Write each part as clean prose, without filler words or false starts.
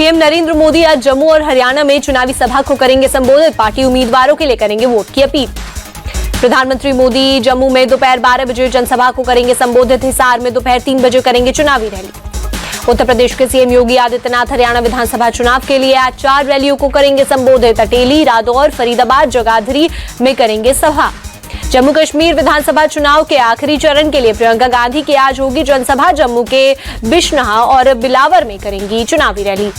PM Narendra Modi आज जम्मू और हरियाणा में चुनावी सभा को करेंगे संबोधित। पार्टी उम्मीदवारों के लिए करेंगे वोट की अपील। प्रधानमंत्री मोदी जम्मू में दोपहर 12 बजे जनसभा को करेंगे संबोधित। हिसार में दोपहर 3 बजे करेंगे चुनावी रैली। उत्तर प्रदेश के सीएम योगी आदित्यनाथ हरियाणा विधानसभा चुनाव के लिए आज 4 रैलियों को करेंगे संबोधित। अटेली, रादौर, फरीदाबाद, जगाधरी में करेंगे सभा। जम्मू कश्मीर विधानसभा चुनाव के आखिरी चरण के लिए प्रियंका गांधी की आज होगी जनसभा। जम्मू के बिश्नहा और बिलावर में करेंगी चुनावी रैली।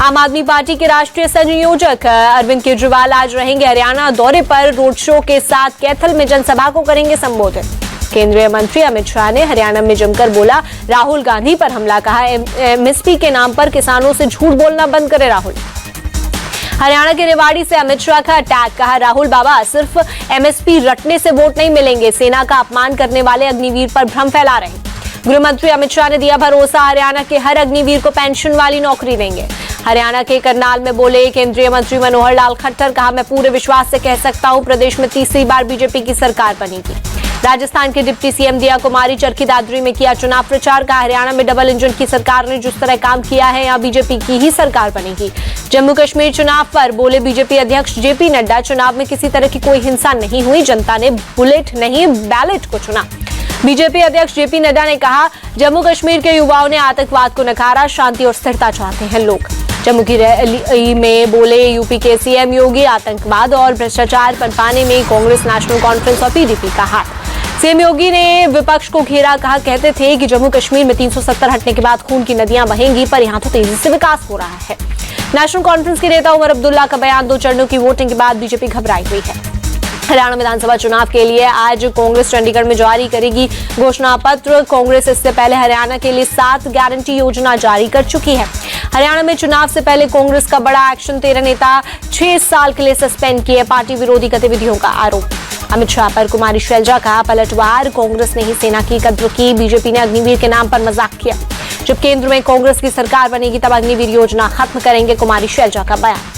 आम आदमी पार्टी के राष्ट्रीय संयोजक अरविंद केजरीवाल आज रहेंगे हरियाणा दौरे पर। रोड शो के साथ कैथल में जनसभा को करेंगे संबोधित। केंद्रीय मंत्री अमित शाह ने हरियाणा में जमकर बोला राहुल गांधी पर हमला। कहा एमएसपी के नाम पर किसानों से झूठ बोलना बंद करे राहुल। हरियाणा के रेवाड़ी से अमित शाह का अटैक। कहा राहुल बाबा सिर्फ एमएसपी रटने से वोट नहीं मिलेंगे। सेना का अपमान करने वाले अग्निवीर पर भ्रम फैला रहे। गृह मंत्री अमित शाह ने दिया भरोसा, हरियाणा के हर अग्निवीर को पेंशन वाली नौकरी देंगे। हरियाणा के करनाल में बोले केंद्रीय मंत्री मनोहर लाल खट्टर। कहा मैं पूरे विश्वास से कह सकता हूं प्रदेश में तीसरी बार बीजेपी की सरकार बनेगी। राजस्थान के डिप्टी सीएम दिया कुमारी चरखी दादरी में किया चुनाव प्रचार। का हरियाणा में डबल इंजन की सरकार ने जिस तरह काम किया है यहां बीजेपी की ही सरकार बनेगी। जम्मू कश्मीर चुनाव पर बोले बीजेपी अध्यक्ष जेपी नड्डा चुनाव में किसी तरह की कोई हिंसा नहीं हुई। जनता ने बुलेट नहीं बैलेट को चुना। बीजेपी अध्यक्ष जेपी नड्डा ने कहा जम्मू कश्मीर के युवाओं ने आतंकवाद को नकारा। शांति और स्थिरता चाहते हैं लोग। जम्मू की रैली में बोले यूपी के सीएम योगी आतंकवाद और भ्रष्टाचार पनपाने में कांग्रेस, नेशनल कॉन्फ्रेंस और पीडीपी का हाथ। सीएम योगी ने विपक्ष को घेरा। कहा कहते थे कि जम्मू कश्मीर में 370 हटने के बाद खून की नदियां बहेंगी, पर यहां तो तेजी से विकास हो रहा है। नेशनल कॉन्फ्रेंस के नेता उमर अब्दुल्ला का बयान 2 चरणों की वोटिंग के बाद बीजेपी घबराई हुई है। हरियाणा विधानसभा चुनाव के लिए आज कांग्रेस चंडीगढ़ में जारी करेगी घोषणा पत्र। कांग्रेस इससे पहले हरियाणा के लिए 7 गारंटी योजना जारी कर चुकी है। हरियाणा में चुनाव से पहले कांग्रेस का बड़ा एक्शन। 13 नेता 6 साल के लिए सस्पेंड किए। पार्टी विरोधी गतिविधियों का आरोप। अमित शाह पर कुमारी शैलजा का पलटवार। कांग्रेस ने ही सेना की कद्र की। बीजेपी ने अग्निवीर के नाम पर मजाक किया। जब केंद्र में कांग्रेस की सरकार बनेगी तब अग्निवीर योजना खत्म करेंगे, कुमारी शैलजा का बयान।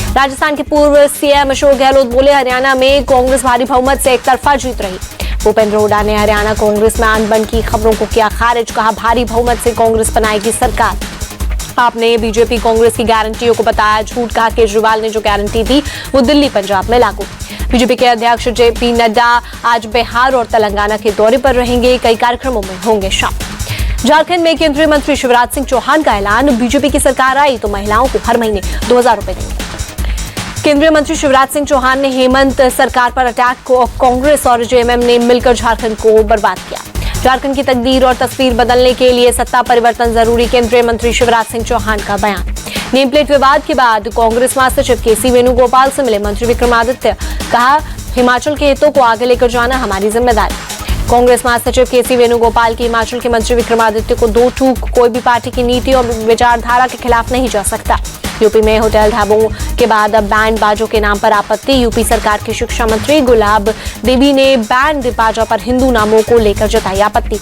राजस्थान के पूर्व सीएम अशोक गहलोत बोले हरियाणा में कांग्रेस भारी बहुमत से एक तरफा जीत रही। भूपेंद्र हुड्डा ने हरियाणा कांग्रेस में अनबन की खबरों को किया खारिज। कहा भारी बहुमत से कांग्रेस बनाएगी सरकार। आपने बीजेपी कांग्रेस की गारंटियों को बताया झूठ। कहा केजरीवाल ने जो गारंटी दी वो दिल्ली पंजाब में लागू। बीजेपी के अध्यक्ष जेपी नड्डा आज बिहार और तेलंगाना के दौरे पर रहेंगे। कई कार्यक्रमों में होंगे शामिल। झारखंड में केंद्रीय मंत्री शिवराज सिंह चौहान का ऐलान। बीजेपी की सरकार आई तो महिलाओं को हर महीने 2000 रुपए देंगे। केंद्रीय मंत्री शिवराज सिंह चौहान ने हेमंत सरकार पर अटैक को कांग्रेस और जेएमएम ने मिलकर झारखंड को बर्बाद किया। झारखंड की तकदीर और तस्वीर बदलने के लिए सत्ता परिवर्तन जरूरी। केंद्रीय मंत्री शिवराज सिंह चौहान का बयान। नेम प्लेट विवाद के बाद कांग्रेस महासचिव केसी वेणुगोपाल से मिले मंत्री विक्रमादित्य। कहा हिमाचल के हितों को आगे लेकर जाना हमारी जिम्मेदारी। कांग्रेस महासचिव केसी वेणुगोपाल की हिमाचल के मंत्री विक्रमादित्य को 2 टूक। कोई भी पार्टी की नीति और विचारधारा के खिलाफ नहीं जा सकता। यूपी में होटल ढाबों के बाद अब बैंड बाजों के नाम पर आपत्ति। यूपी सरकार की शिक्षा मंत्री गुलाब देवी ने बैंड बाजा पर हिंदू नामों को लेकर जताई आपत्ति।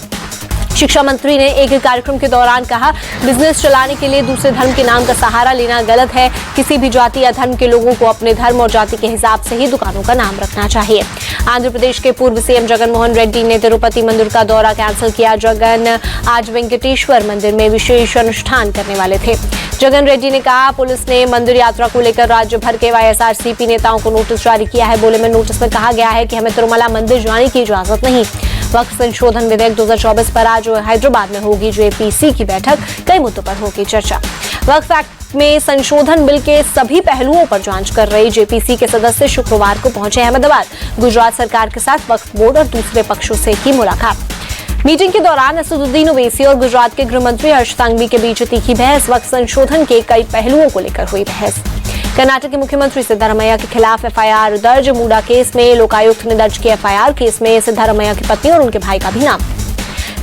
शिक्षा मंत्री ने एक कार्यक्रम के दौरान कहा बिजनेस चलाने के लिए दूसरे धर्म के नाम का सहारा लेना गलत है। किसी भी जाति या धर्म के लोगों को अपने धर्म और जाति के हिसाब से ही दुकानों का नाम रखना चाहिए। आंध्र प्रदेश के पूर्व सीएम जगन मोहन रेड्डी ने तिरुपति मंदिर का दौरा कैंसिल किया। जगन आज वेंकटेश्वर मंदिर में विशेष अनुष्ठान करने वाले थे। जगन रेड्डी ने कहा पुलिस ने मंदिर यात्रा को लेकर राज्य भर के वाईएसआरसीपी नेताओं को नोटिस जारी किया है। बोले में नोटिस में कहा गया है कि हमें तिरुमला मंदिर जाने की इजाजत नहीं। वक्फ संशोधन विधेयक 2024 पर आज हैदराबाद में होगी जेपीसी की बैठक। कई मुद्दों पर होगी चर्चा। वक्फ एक्ट में संशोधन बिल के सभी पहलुओं पर जांच कर रही जेपीसी के सदस्य शुक्रवार को पहुंचे अहमदाबाद। गुजरात सरकार के साथ वक्फ बोर्ड और दूसरे पक्षों से की मुलाकात। मीटिंग के दौरान असदुद्दीन ओवैसी और गुजरात के गृह मंत्री हर्ष संघवी के बीच तीखी बहस। वक्फ संशोधन के कई पहलुओं को लेकर हुई बहस। कर्नाटक के मुख्यमंत्री सिद्धारमैया के खिलाफ एफआईआर दर्ज। मूडा केस में लोकायुक्त ने दर्ज किया एफआईआर। केस में सिद्धारमैया की पत्नी और उनके भाई का भी नाम।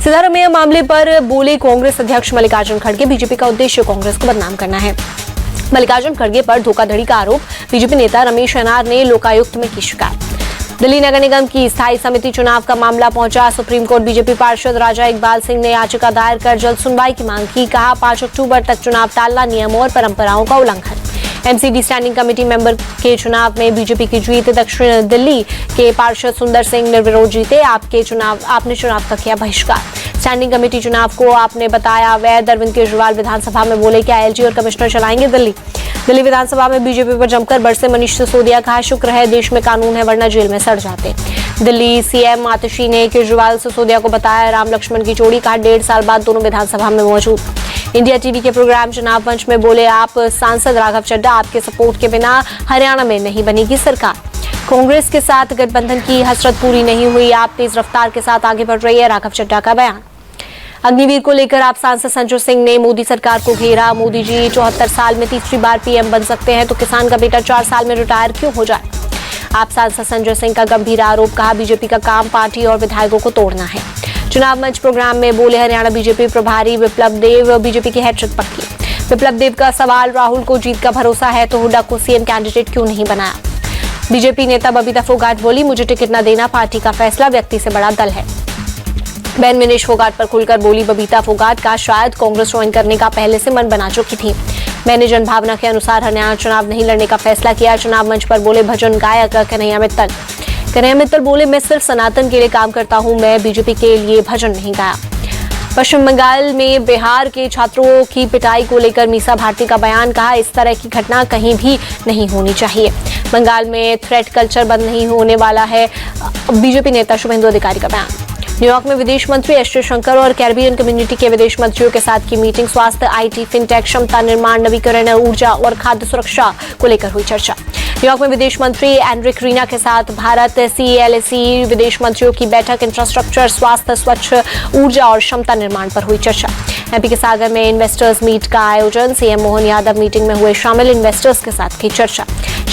सिद्धारमैया मामले पर बोले कांग्रेस अध्यक्ष मल्लिकार्जुन खड़गे बीजेपी का उद्देश्य कांग्रेस को बदनाम करना है। मल्लिकार्जुन खड़गे पर धोखाधड़ी का आरोप। बीजेपी नेता रमेश अनार ने लोकायुक्त में की शिकायत। दिल्ली नगर निगम की स्थायी समिति चुनाव का मामला पहुंचा सुप्रीम कोर्ट। बीजेपी पार्षद राजा इकबाल सिंह ने याचिका दायर कर जल्द सुनवाई की मांग की। कहा 5 अक्टूबर तक चुनाव टालना नियमों और परंपराओं का उल्लंघन। एमसीडी स्टैंडिंग कमेटी मेंबर के चुनाव में बीजेपी की जीत। दक्षिण दिल्ली के पार्षद सुंदर सिंह निर्विरोध जीते। आपने चुनाव का किया बहिष्कार। स्टैंडिंग कमेटी चुनाव को आपने बताया अवैध। अरविंद केजरीवाल विधानसभा में बोले क्या एलजी और कमिश्नर चलाएंगे दिल्ली। दिल्ली विधानसभा में बीजेपी पर जमकर बरसे मनीष सिसोदिया। कहा शुक्र है देश में कानून है वरना जेल में सड़ जाते। दिल्ली सीएम आतिशी ने केजरीवाल सिसोदिया को बताया राम लक्ष्मण की जोड़ी। कहा 1.5 साल बाद दोनों विधानसभा में मौजूद। इंडिया टीवी के प्रोग्राम चुनाव मंच में बोले आप सांसद राघव चड्ढा, आपके सपोर्ट के बिना हरियाणा में नहीं बनेगी सरकार। कांग्रेस के साथ गठबंधन की हसरत पूरी नहीं हुई, आप तेज रफ्तार के साथ आगे बढ़ रही है, राघव चड्ढा का बयान। अग्निवीर को लेकर आप सांसद संजय सिंह ने मोदी सरकार को घेरा। मोदी जी 74 साल में तीसरी बार पीएम बन सकते हैं तो किसान का बेटा 4 साल में रिटायर क्यों हो जाए। आप सांसद संजय सिंह का गंभीर आरोप। कहा बीजेपी का काम पार्टी और विधायकों को तोड़ना है। चुनाव मंच प्रोग्राम में बोले हरियाणा बीजेपी प्रभारी विप्लव देव, बीजेपी की हैट्रिक पक्की। विप्लव देव का सवाल, राहुल को जीत का भरोसा है तो हुड्डा को सीएम कैंडिडेट क्यों नहीं बनाया। बीजेपी नेता बबीता फोगाट बोली मुझे टिकट न देना पार्टी का फैसला, व्यक्ति से बड़ा दल है। बहन विनेश फोगाट पर खुलकर बोली बबीता फोगाट। का शायद कांग्रेस ज्वाइन करने का पहले से मन बना चुकी थी। मैंने जनभावना के अनुसार हरियाणा चुनाव नहीं लड़ने का फैसला किया। चुनाव मंच पर बोले भजन गायक कन्हैया मित्तल। कन्हैया मित्तल बोले मैं सिर्फ सनातन के लिए काम करता हूं, मैं बीजेपी के लिए भजन नहीं गाया। पश्चिम बंगाल में बिहार के छात्रों की पिटाई को लेकर मीसा भारती का बयान। कहा इस तरह की घटना कहीं भी नहीं होनी चाहिए। बंगाल में थ्रेट कल्चर बंद नहीं होने वाला है, बीजेपी नेता शुभेंदु अधिकारी का बयान। न्यूयॉर्क में विदेश मंत्री एस जयशंकर और कैरिबियन कम्युनिटी के विदेश मंत्रियों के साथ की मीटिंग। स्वास्थ्य, आईटी, फिनटेक, क्षमता निर्माण, नवीकरण ऊर्जा और खाद्य सुरक्षा को लेकर हुई चर्चा। न्यूयॉर्क में विदेश मंत्री एंड्रिक रीना के साथ भारत CLAC विदेश मंत्रियों की बैठक। इंफ्रास्ट्रक्चर, स्वास्थ्य, स्वच्छ ऊर्जा और क्षमता निर्माण पर हुई चर्चा। एमपी के सागर में इन्वेस्टर्स मीट का आयोजन। सीएम मोहन यादव मीटिंग में हुए शामिल, इन्वेस्टर्स के साथ की चर्चा।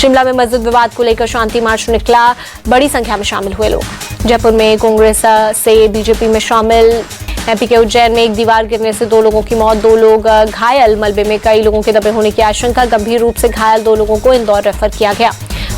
शिमला में मस्जिद विवाद को लेकर शांति मार्च निकला, बड़ी संख्या में शामिल हुए लोग। जयपुर में कांग्रेस से बीजेपी में शामिल। एमपी के उज्जैन में एक दीवार गिरने से 2 लोगों की मौत, 2 लोग घायल। मलबे में कई लोगों के दबे होने की आशंका। गंभीर रूप से घायल 2 लोगों को इंदौर रेफर किया गया।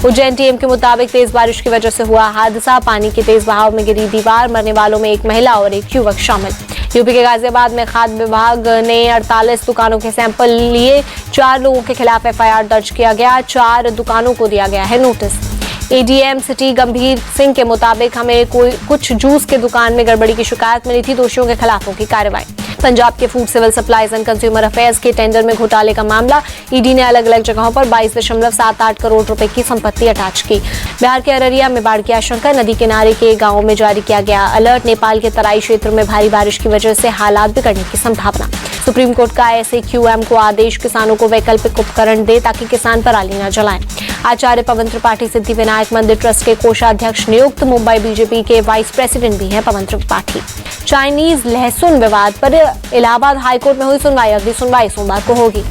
उज्जैन टीएम के मुताबिक तेज बारिश की वजह से हुआ हादसा। पानी के तेज बहाव में गिरी दीवार। मरने वालों में एक महिला और एक युवक शामिल। यूपी के गाजियाबाद में खाद्य विभाग ने 48 दुकानों के सैंपल लिए। 4 लोगों के खिलाफ FIR दर्ज किया गया। 4 दुकानों को दिया गया है नोटिस। ADM सिटी गंभीर सिंह के मुताबिक हमें कुछ जूस के दुकान में गड़बड़ी की शिकायत मिली थी, दोषियों के खिलाफ होगी कार्रवाई। पंजाब के food civil supplies and consumer affairs के टेंडर में घोटाले का मामला। ईडी ने अलग अलग जगहों पर 22.78 करोड़ रुपए की संपत्ति अटैच की। बिहार के अररिया में बाढ़ की आशंका। नदी किनारे के गांवों में जारी किया गया अलर्ट। नेपाल के तराई क्षेत्र में भारी बारिश की वजह से हालात बिगड़ने की संभावना। सुप्रीम कोर्ट का SAQM को आदेश, किसानों को वैकल्पिक उपकरण दे ताकि किसान पराली न जलाएं। आचार्य पवन त्रिपाठी सिद्धिविनायक मंदिर ट्रस्ट के कोषाध्यक्ष नियुक्त। मुंबई बीजेपी के वाइस प्रेसिडेंट भी हैं पवन त्रिपाठी। चाइनीज लहसुन विवाद पर इलाहाबाद हाईकोर्ट में हुई सुनवाई। अगली सुनवाई सोमवार को होगी।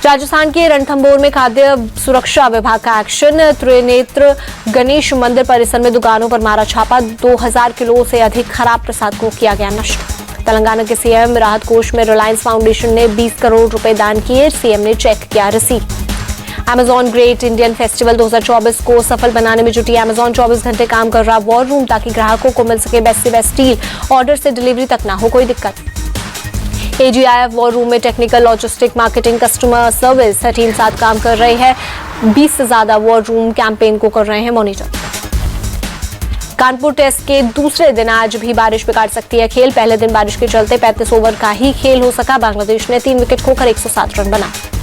राजस्थान के रणथंभौर में खाद्य सुरक्षा विभाग का एक्शन। त्रिनेत्र गणेश मंदिर परिसर में दुकानों पर मारा छापा। 2000 किलो से अधिक खराब प्रसाद को किया गया नष्ट। तेलंगाना के सीएम राहत कोष में रिलायंस फाउंडेशन ने 20 करोड़ रुपए दान किए। सीएम ने चेक किया receipt. Amazon great Indian festival 2024 को सफल बनाने में जुटी अमेजॉन 24 घंटे काम कर रहा वॉर रूम, ताकि ग्राहकों को मिल सके बेस्ट से बेस्ट डील। ऑर्डर से डिलीवरी तक ना हो कोई दिक्कत। AGIF वॉर रूम में technical, logistic, marketing, customer service team साथ काम कर रही है। 20 से ज्यादा वॉर रूम कैंपेन को कर रहे हैं मॉनिटर। कानपुर टेस्ट के दूसरे दिन आज भी बारिश बिगाड़ सकती है खेल। पहले दिन बारिश के चलते 35 ओवर का ही खेल हो सका। बांग्लादेश ने 3 विकेट खोकर 107 रन बनाए।